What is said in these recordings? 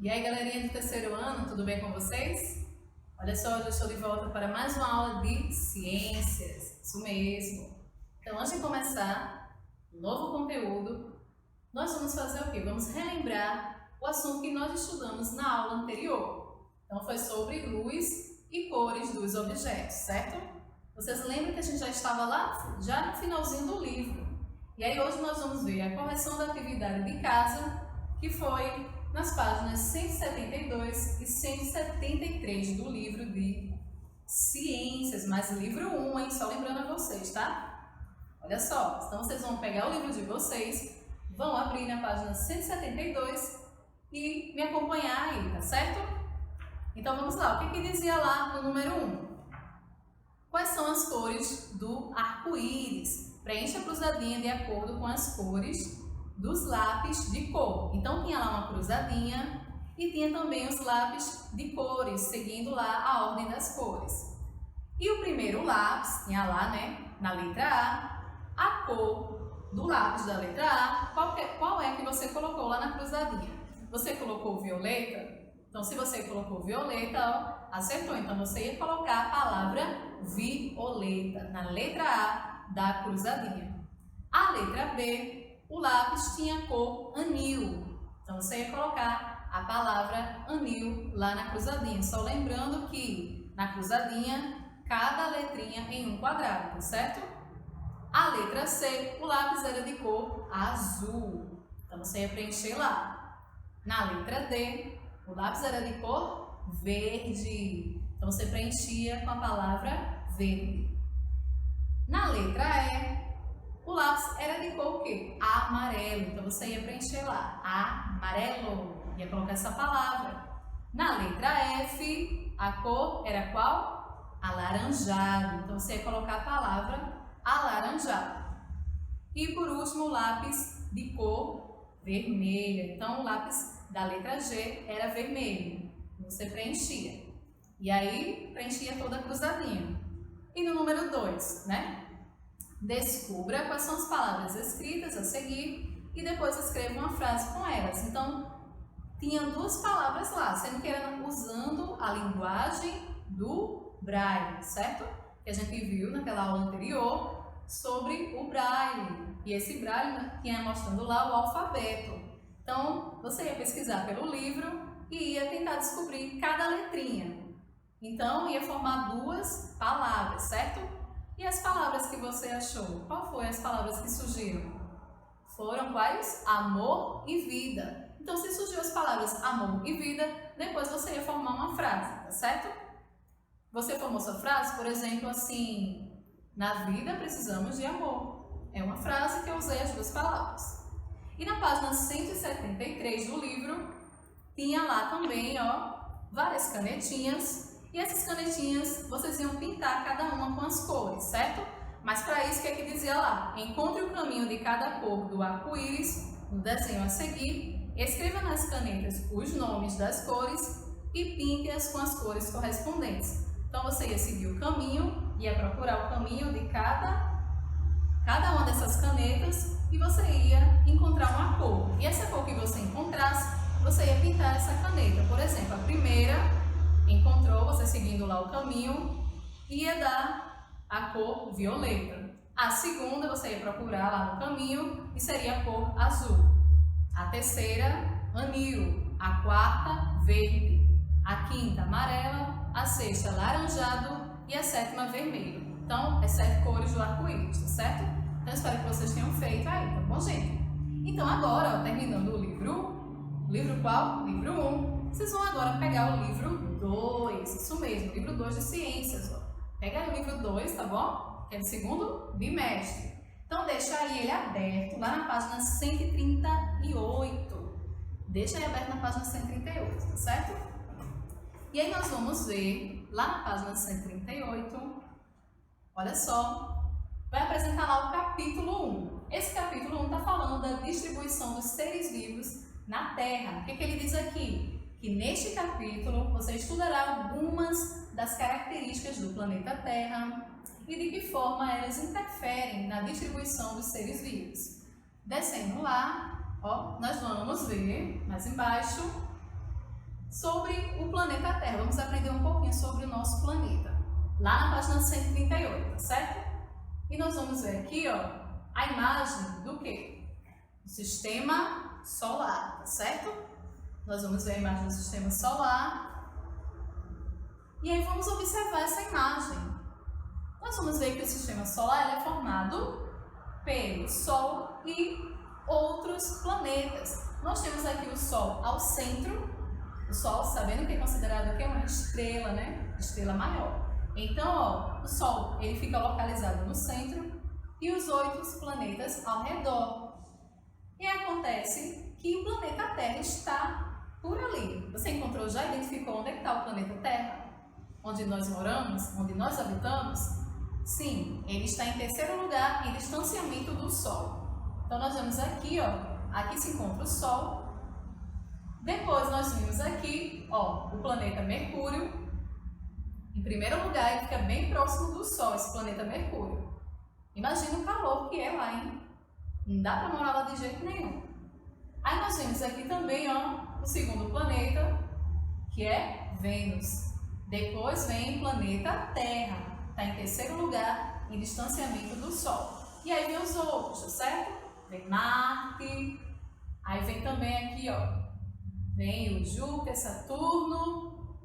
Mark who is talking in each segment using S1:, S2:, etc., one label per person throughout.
S1: E aí, galerinha do terceiro ano, tudo bem com vocês? Olha só, eu estou de volta para mais uma aula de ciências, isso mesmo. Então, antes de começar o novo conteúdo, nós vamos fazer o quê? Vamos relembrar o assunto que nós estudamos na aula anterior. Então, foi sobre luz e cores dos objetos, certo? Vocês lembram que a gente já estava lá, já no finalzinho do livro. E aí, hoje nós vamos ver a correção da atividade de casa, que foi nas páginas 172 e 173 do livro de Ciências, mas livro 1, hein? Só lembrando a vocês, tá? Olha só, então vocês vão pegar o livro de vocês, vão abrir na página 172 e me acompanhar aí, tá certo? Então vamos lá, o que dizia lá no número 1? Quais são as cores do arco-íris? Preencha a cruzadinha de acordo com as cores dos lápis de cor. Então tinha lá uma cruzadinha e tinha também os lápis de cores, seguindo lá a ordem das cores. E o primeiro lápis tinha lá, né, na letra a cor do lápis da letra A. Qual é que você colocou lá na cruzadinha? Você colocou violeta? Então, se você colocou violeta, ó, acertou. Então, você ia colocar a palavra violeta na letra A da cruzadinha. A letra B, o lápis tinha cor anil. Então, você ia colocar a palavra anil lá na cruzadinha. Só lembrando que na cruzadinha, cada letrinha em um quadrado, tá certo? A letra C, o lápis era de cor azul. Então, você ia preencher lá. Na letra D, o lápis era de cor verde. Então, você preenchia com a palavra verde. Na letra E, o lápis era de cor o quê? Amarelo. Então, você ia preencher lá. Amarelo. Ia colocar essa palavra. Na letra F, a cor era qual? Alaranjado. Então, você ia colocar a palavra alaranjado. E, por último, o lápis de cor vermelha. Então, o lápis da letra G era vermelho. Você preenchia. E aí, preenchia toda a cruzadinha. E no número 2, né? Descubra quais são as palavras escritas a seguir e depois escreva uma frase com elas. Então, tinha duas palavras lá, sendo que era usando a linguagem do Braille, certo? Que a gente viu naquela aula anterior sobre o Braille. E esse Braille tinha mostrando lá o alfabeto. Então, você ia pesquisar pelo livro e ia tentar descobrir cada letrinha. Então, ia formar duas palavras, certo? E as palavras que você achou? Qual foram as palavras que surgiram? Foram quais? Amor e vida. Então, se surgiu as palavras amor e vida, depois você ia formar uma frase, tá certo? Você formou sua frase, por exemplo, assim: na vida precisamos de amor. É uma frase que eu usei as duas palavras. E na página 173 do livro, tinha lá também, ó, várias canetinhas. E essas canetinhas, vocês iam pintar cada uma com as cores, certo? Mas para isso, o que é que dizia lá? Encontre o caminho de cada cor do arco-íris no desenho a seguir, escreva nas canetas os nomes das cores e pinte-as com as cores correspondentes. Então, você ia seguir o caminho, ia procurar o caminho de cada uma dessas canetas e você ia encontrar uma cor. E essa cor que você encontrasse, você ia pintar essa caneta. Por exemplo, a primeira encontrou, você seguindo lá o caminho, ia dar a cor violeta. A segunda, você ia procurar lá no caminho e seria a cor azul. A terceira, anil. A quarta, verde. A quinta, amarela. A sexta, laranjado. E a sétima, vermelho. Então, as 7 cores do arco-íris, tá certo? Então, espero que vocês tenham feito aí, tá bom, gente? Então, agora, ó, terminando o livro qual? Livro 1. Vocês vão agora pegar o livro 2, isso mesmo, livro 2 de ciências. Ó. Pega o livro 2, tá bom? Que é do segundo bimestre. Então, deixa aí ele aberto lá na página 138. Deixa aí aberto na página 138, tá certo? E aí nós vamos ver lá na página 138, olha só, vai apresentar lá o capítulo 1. Esse capítulo 1 está falando da distribuição dos seres vivos na Terra. O que ele diz aqui? Que neste capítulo você estudará algumas das características do planeta Terra e de que forma elas interferem na distribuição dos seres vivos. Descendo lá, ó, nós vamos ver mais embaixo sobre o planeta Terra. Vamos aprender um pouquinho sobre o nosso planeta, lá na página 138, tá certo? E nós vamos ver aqui, ó, a imagem do quê? Do sistema solar, tá certo? Nós vamos ver a imagem do sistema solar. E aí vamos observar essa imagem. Nós vamos ver que o sistema solar é formado pelo Sol e outros planetas. Nós temos aqui o Sol ao centro. O Sol, sabendo que é considerado aqui uma estrela, né? Estrela maior. Então, ó, o Sol ele fica localizado no centro e os 8 planetas ao redor. E acontece que o planeta Terra está por ali. Você encontrou, já identificou onde é que está o planeta Terra? Onde nós moramos? Onde nós habitamos? Sim, ele está em terceiro lugar em distanciamento do Sol. Então, nós vemos aqui, ó, aqui se encontra o Sol. Depois, nós vimos aqui, ó, o planeta Mercúrio. Em primeiro lugar, ele fica bem próximo do Sol, esse planeta Mercúrio. Imagina o calor que é lá, hein? Não dá para morar lá de jeito nenhum. Aí, nós vemos aqui também, ó, o segundo planeta, que é Vênus. Depois vem o planeta Terra. Está em terceiro lugar em distanciamento do Sol. E aí vem os outros, tá certo? Vem Marte. Aí vem também aqui, ó. Vem o Júpiter, Saturno,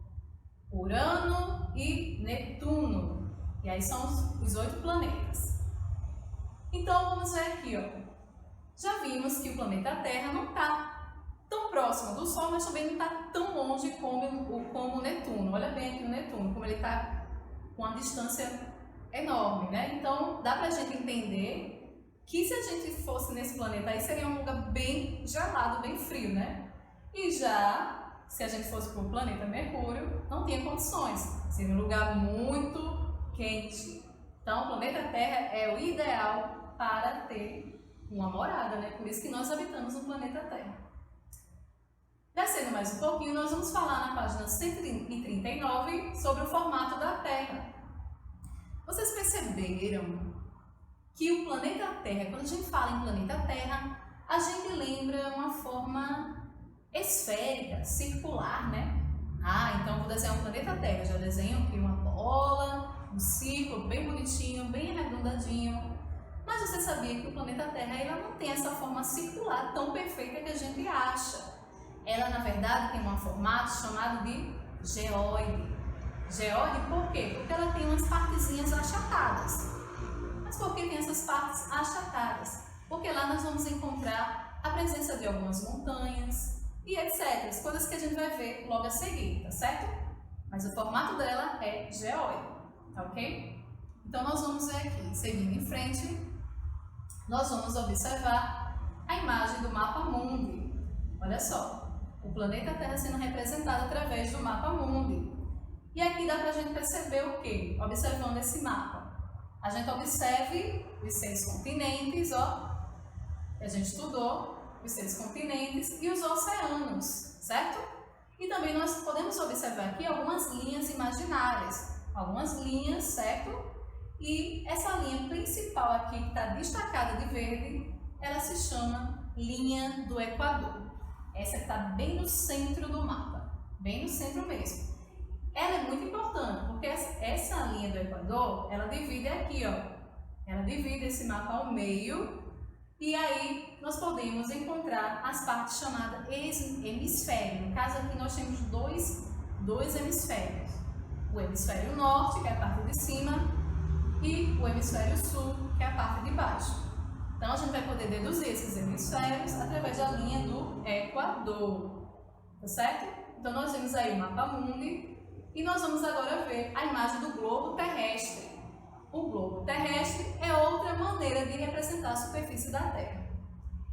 S1: Urano e Netuno. E aí são os 8 planetas. Então vamos ver aqui, ó. Já vimos que o planeta Terra não está tão próximo do Sol, mas também não está tão longe como o Netuno. Olha bem aqui o Netuno, como ele está com uma distância enorme, né? Então, dá pra gente entender que se a gente fosse nesse planeta aí, seria um lugar bem gelado, bem frio, né? E já, se a gente fosse para o planeta Mercúrio, não tinha condições. Seria um lugar muito quente. Então, o planeta Terra é o ideal para ter uma morada, né? Por isso que nós habitamos no planeta Terra. Descendo mais um pouquinho, nós vamos falar na página 139 sobre o formato da Terra. Vocês perceberam que o planeta Terra, quando a gente fala em planeta Terra, a gente lembra uma forma esférica, circular, né? Ah, então vou desenhar um planeta Terra. Já desenho aqui uma bola, um círculo bem bonitinho, bem arredondadinho. Mas você sabia que o planeta Terra ela não tem essa forma circular tão perfeita que a gente acha. Ela, na verdade, tem um formato chamado de geóide. Geóide por quê? Porque ela tem umas partezinhas achatadas. Mas por que tem essas partes achatadas? Porque lá nós vamos encontrar a presença de algumas montanhas e etc. Coisas que a gente vai ver logo a seguir, tá certo? Mas o formato dela é geóide, tá ok? Então nós vamos ver aqui, seguindo em frente, nós vamos observar a imagem do mapa mundi. Olha só. O planeta Terra sendo representado através do mapa mundi. E aqui dá para a gente perceber o quê? Observando esse mapa. A gente observe os 6 continentes, ó. Que a gente estudou, os 6 continentes e os oceanos, certo? E também nós podemos observar aqui algumas linhas imaginárias. Algumas linhas, certo? E essa linha principal aqui, que está destacada de verde, ela se chama linha do Equador. Essa está bem no centro do mapa, bem no centro mesmo. Ela é muito importante, porque essa linha do Equador, ela divide aqui, ó. Ela divide esse mapa ao meio e aí nós podemos encontrar as partes chamadas hemisférios. No caso aqui nós temos dois hemisférios. O hemisfério norte, que é a parte de cima, e o hemisfério sul, que é a parte de baixo. Então, a gente vai poder deduzir esses hemisférios através da linha do Equador, tá certo? Então, nós vimos aí o mapa mundi e nós vamos agora ver a imagem do globo terrestre. O globo terrestre é outra maneira de representar a superfície da Terra.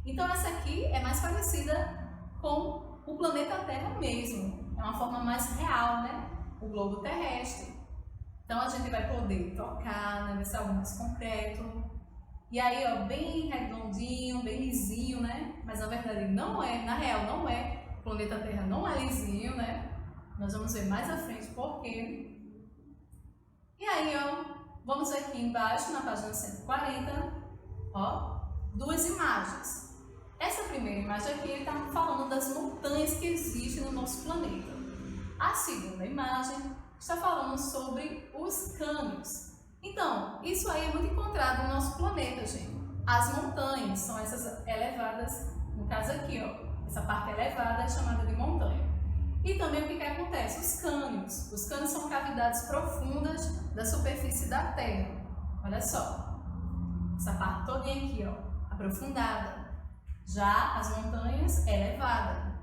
S1: Então, essa aqui é mais parecida com o planeta Terra mesmo. É uma forma mais real, né? O globo terrestre. Então, a gente vai poder tocar, né? Ver se é algo mais concreto. E aí, ó, bem redondinho, bem lisinho, né? Mas na verdade não é, na real não é. O planeta Terra não é lisinho, né? Nós vamos ver mais à frente por quê. E aí, ó, vamos ver aqui embaixo, na página 140, ó, 2 imagens. Essa primeira imagem aqui está falando das montanhas que existem no nosso planeta. A segunda imagem está falando sobre os cânions. Então, isso aí é muito encontrado no nosso planeta, gente. As montanhas são essas elevadas, no caso aqui, ó, essa parte elevada é chamada de montanha. E também o que acontece? Os cânions. Os cânions são cavidades profundas da superfície da Terra. Olha só, essa parte toda aqui, ó, aprofundada. Já as montanhas é elevada.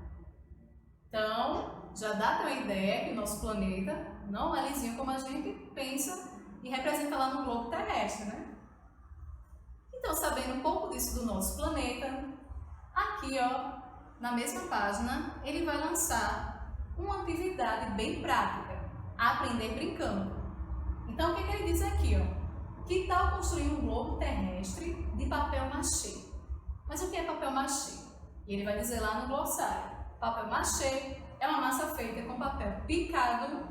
S1: Então, já dá para uma ideia que o nosso planeta não é lisinho como a gente pensa e representa lá no globo terrestre, né? Então, sabendo um pouco disso do nosso planeta, aqui, ó, na mesma página, ele vai lançar uma atividade bem prática, aprender brincando. Então, o que ele diz aqui, ó? Que tal construir um globo terrestre de papel machê? Mas o que é papel machê? E ele vai dizer lá no glossário. Papel machê é uma massa feita com papel picado,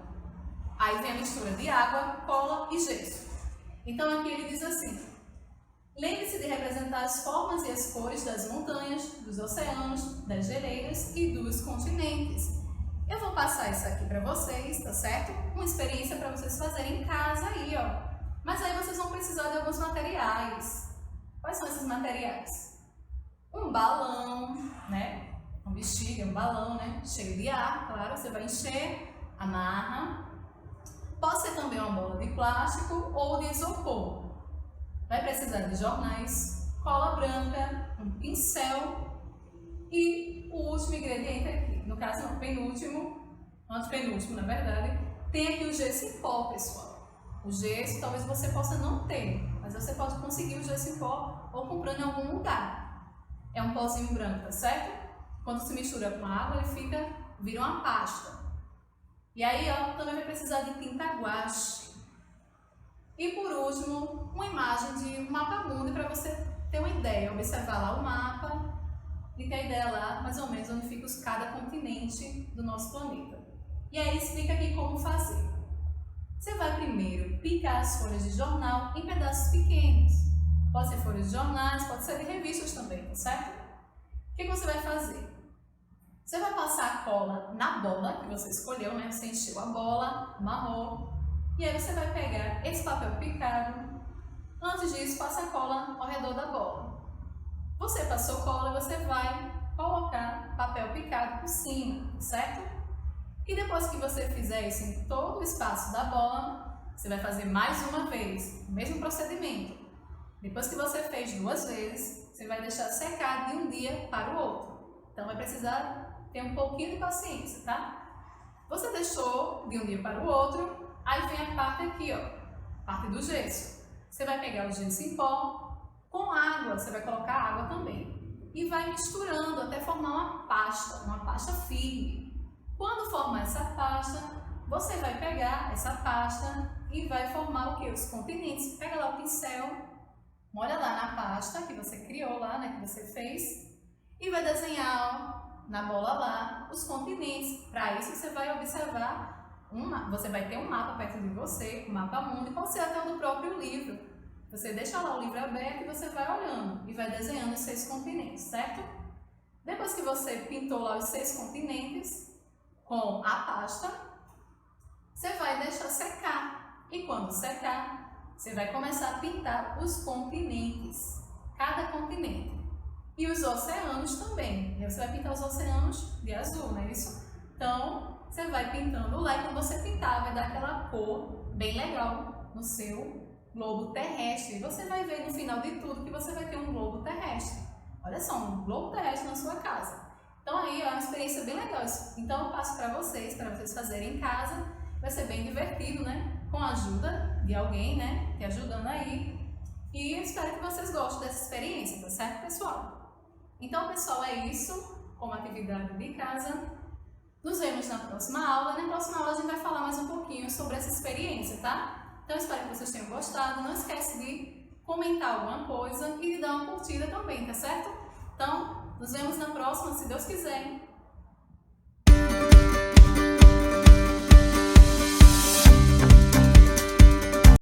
S1: aí vem a mistura de água, cola e gesso. Então aqui ele diz assim: lembre-se de representar as formas e as cores das montanhas, dos oceanos, das geleiras e dos continentes. Eu vou passar isso aqui para vocês, tá certo? Uma experiência para vocês fazerem em casa aí, ó. Mas aí vocês vão precisar de alguns materiais. Quais são esses materiais? Um balão, né? Um bexiga, um balão, né? Cheio de ar, claro, você vai encher, amarra. Pode ser também uma bola de plástico ou de isopor. Vai precisar de jornais, cola branca, um pincel e o último ingrediente aqui. No caso, não, penúltimo, antepenúltimo, na verdade, tem aqui o gesso em pó, pessoal. O gesso talvez você possa não ter, mas você pode conseguir o gesso em pó ou comprando em algum lugar. É um pozinho branco, tá certo? Quando se mistura com água, ele vira uma pasta. E aí, ó, também vai precisar de tinta guache. E por último, uma imagem de um mapa mundi para você ter uma ideia, observar lá o mapa e ter a ideia lá, mais ou menos, onde fica cada continente do nosso planeta. E aí explica aqui como fazer. Você vai primeiro picar as folhas de jornal em pedaços pequenos. Pode ser folhas de jornais, pode ser de revistas também, tá certo? O que você vai fazer? Você vai passar a cola na bola que você escolheu, né? Você encheu a bola, amarrou, e aí você vai pegar esse papel picado. Antes disso, passa a cola ao redor da bola. Você passou cola, você vai colocar papel picado por cima, certo? E depois que você fizer isso em todo o espaço da bola, você vai fazer mais uma vez, o mesmo procedimento. Depois que você fez 2 vezes, você vai deixar secar de um dia para o outro. Então vai precisar ter um pouquinho de paciência, tá? Você deixou de um dia para o outro, aí vem a parte aqui, ó, parte do gesso. Você vai pegar o gesso em pó com água, você vai colocar água também. E vai misturando até formar uma pasta firme. Quando formar essa pasta, você vai pegar essa pasta e vai formar o que? Os continentes. Pega lá o pincel, molha lá na pasta que você criou lá, né, que você fez, e vai desenhar, ó, na bola lá os continentes. Para isso você vai observar, você vai ter um mapa perto de você, um mapa mundi, pode ser até o do próprio livro. Você deixa lá o livro aberto e você vai olhando e vai desenhando os 6 continentes, certo? Depois que você pintou lá os 6 continentes com a pasta, você vai deixar secar. E quando secar, você vai começar a pintar os continentes, cada continente. E os oceanos também. E você vai pintar os oceanos de azul, não é isso? Então, você vai pintando lá e quando você pintar, vai dar aquela cor bem legal no seu globo terrestre. E você vai ver no final de tudo que você vai ter um globo terrestre. Olha só, um globo terrestre na sua casa. Então aí é uma experiência bem legal. Então eu passo para vocês fazerem em casa. Vai ser bem divertido, né? Com a ajuda de alguém, né? Te ajudando aí. E eu espero que vocês gostem dessa experiência, tá certo, pessoal? Então, pessoal, é isso como atividade de casa. Nos vemos na próxima aula. Na próxima aula a gente vai falar mais um pouquinho sobre essa experiência, tá? Então, espero que vocês tenham gostado. Não esquece de comentar alguma coisa e de dar uma curtida também, tá certo? Então, nos vemos na próxima, se Deus quiser.